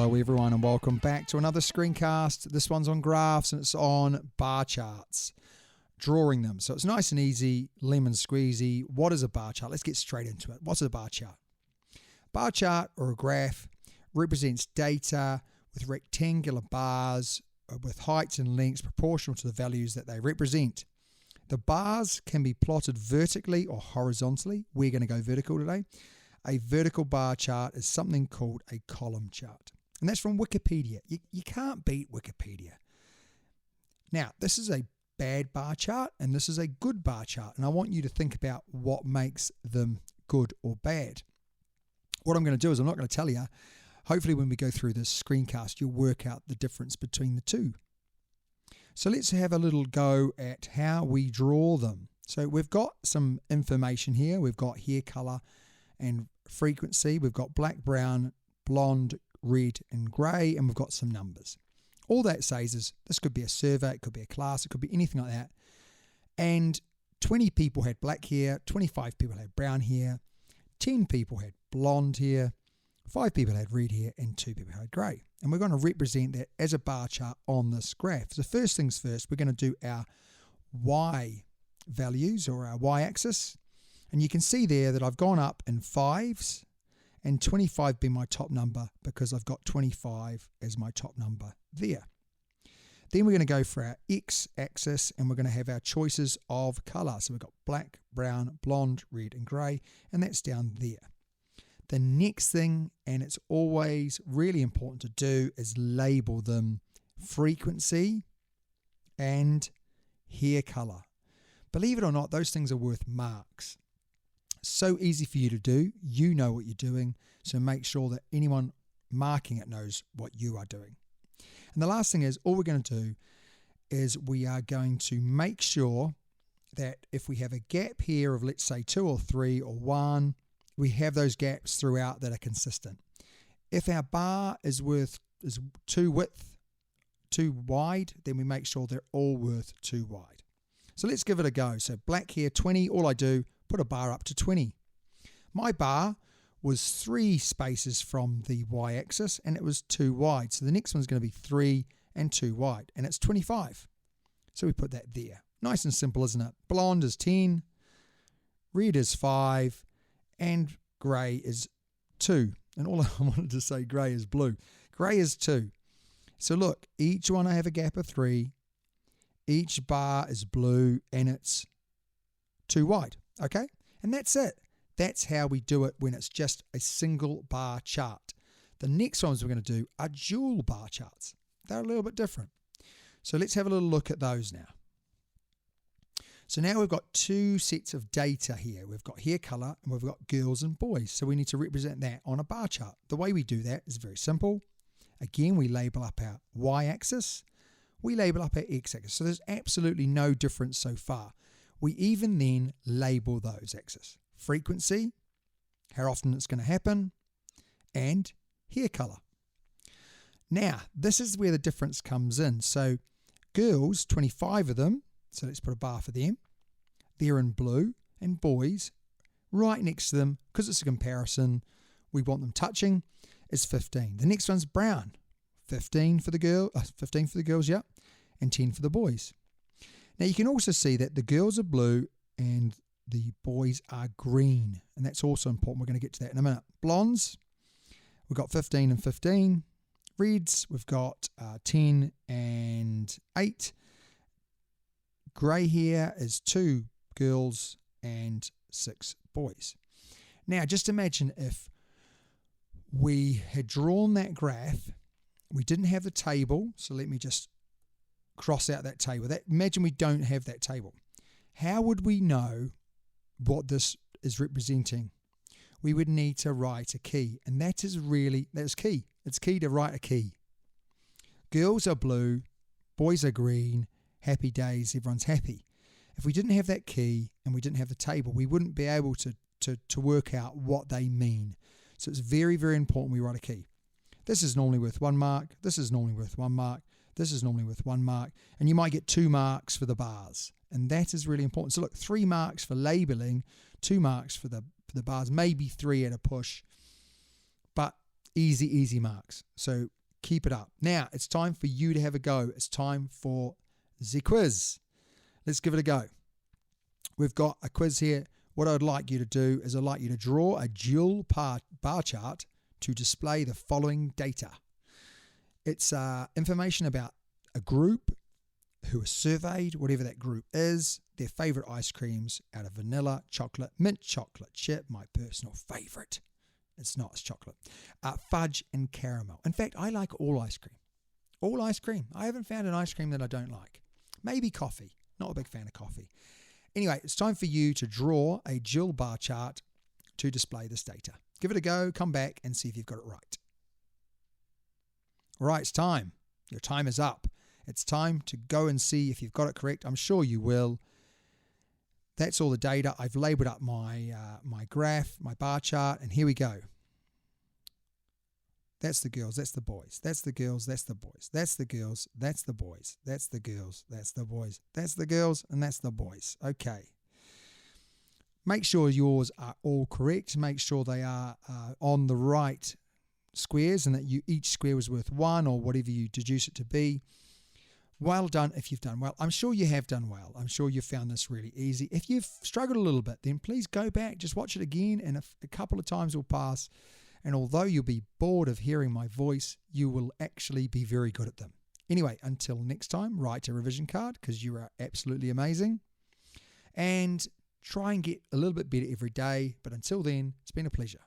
Hello everyone and welcome back to another screencast. This one's on graphs and it's on bar charts, drawing them. So it's nice and easy, lemon squeezy. What is a bar chart? Let's get straight into it. What's a bar chart? Bar chart or a graph represents data with rectangular bars with heights and lengths proportional to the values that they represent. The bars can be plotted vertically or horizontally. We're going to go vertical today. A vertical bar chart is something called a column chart. And that's from Wikipedia. You can't beat Wikipedia. Now, this is a bad bar chart and this is a good bar chart. And I want you to think about what makes them good or bad. What I'm going to do is I'm not going to tell you. Hopefully when we go through this screencast, you'll work out the difference between the two. So let's have a little go at how we draw them. So we've got some information here. We've got hair color and frequency. We've got black, brown, blonde, red and grey, and we've got some numbers. All that says is this could be a survey, it could be a class, it could be anything like that. And 20 people had black hair, 25 people had brown hair, 10 people had blonde hair, 5 people had red hair, and 2 people had grey. And we're going to represent that as a bar chart on this graph. So first things first, we're going to do our Y values or our Y-axis. And you can see there that I've gone up in 5s and 25 being my top number because I've got 25 as my top number there. Then we're going to go for our X-axis and we're going to have our choices of colour. So we've got black, brown, blonde, red and grey, and that's down there. The next thing, and it's always really important to do, is label them frequency and hair colour. Believe it or not, those things are worth marks. So easy for you to do. You know what you're doing, so make sure that anyone marking it knows what you are doing. And the last thing is, all we're going to do is we are going to make sure that if we have a gap here of, let's say, 2 or 3 or 1, we have those gaps throughout that are consistent. If our bar is too wide, then we make sure they're all worth too wide. So let's give it a go. So black hair 20, all I do, put a bar up to 20. My bar was 3 spaces from the y-axis and it was too wide. So the next one's going to be 3 and 2 wide and it's 25. So we put that there. Nice and simple, isn't it? Blonde is 10, red is 5, and grey is 2. And all I wanted to say grey is blue. Grey is 2. So look, each one I have a gap of 3. Each bar is blue and it's too wide. Okay? And that's it. That's how we do it when it's just a single bar chart. The next ones we're going to do are dual bar charts. They're a little bit different. So let's have a little look at those now. So now we've got 2 sets of data here. We've got hair color and we've got girls and boys. So we need to represent that on a bar chart. The way we do that is very simple. Again, we label up our y-axis. We label up our x-axis. So there's absolutely no difference so far. We even then label those axes. Frequency, how often it's going to happen, and hair color. Now, this is where the difference comes in. So girls, 25 of them, so let's put a bar for them. They're in blue, and boys, right next to them, because it's a comparison, we want them touching, is 15. The next one's brown, 15 for the girls, yeah, and 10 for the boys. Now you can also see that the girls are blue and the boys are green, and that's also important. We're going to get to that in a minute. Blondes, we've got 15 and 15. Reds, we've got 10 and 8. Grey hair is 2 girls and 6 boys. Now just imagine if we had drawn that graph, we didn't have the table, so let me just cross out that table. Imagine we don't have that table. How would we know what this is representing? We would need to write a key, and that's key. It's key to write a key. Girls are blue, boys are green, happy days, everyone's happy. If we didn't have that key and we didn't have the table, we wouldn't be able to work out what they mean. So it's very, very important we write a key. This is normally worth 1 mark. This is normally worth 1 mark. This is normally worth 1 mark. And you might get 2 marks for the bars. And that is really important. So look, 3 marks for labeling, 2 marks for the bars, maybe 3 at a push. But Easy marks. So keep it up. Now, it's time for you to have a go. It's time for the quiz. Let's give it a go. We've got a quiz here. What I'd like you to do is I'd like you to draw a dual bar chart to display the following data. It's information about a group who are surveyed, whatever that group is, their favourite ice creams out of vanilla, chocolate, mint chocolate chip, my personal favourite. It's not, it's chocolate. Fudge and caramel. In fact, I like all ice cream. All ice cream. I haven't found an ice cream that I don't like. Maybe coffee. Not a big fan of coffee. Anyway, it's time for you to draw a dual bar chart to display this data. Give it a go, come back and see if you've got it right. All right, it's time. Your time is up. It's time to go and see if you've got it correct. I'm sure you will. That's all the data. I've labelled up my graph, my bar chart, and here we go. That's the girls, that's the boys. That's the girls, that's the boys. That's the girls, that's the boys. That's the girls, that's the boys. That's the girls, and that's the boys. Okay. Make sure yours are all correct. Make sure they are on the right squares and that each square was worth 1 or whatever you deduce it to be. Well done if you've done well. I'm sure you have done well. I'm sure you found this really easy. If you've struggled a little bit, then please go back, just watch it again, and a couple of times will pass. And although you'll be bored of hearing my voice, you will actually be very good at them. Anyway, until next time, write a revision card because you are absolutely amazing. And try and get a little bit better every day. But until then, it's been a pleasure.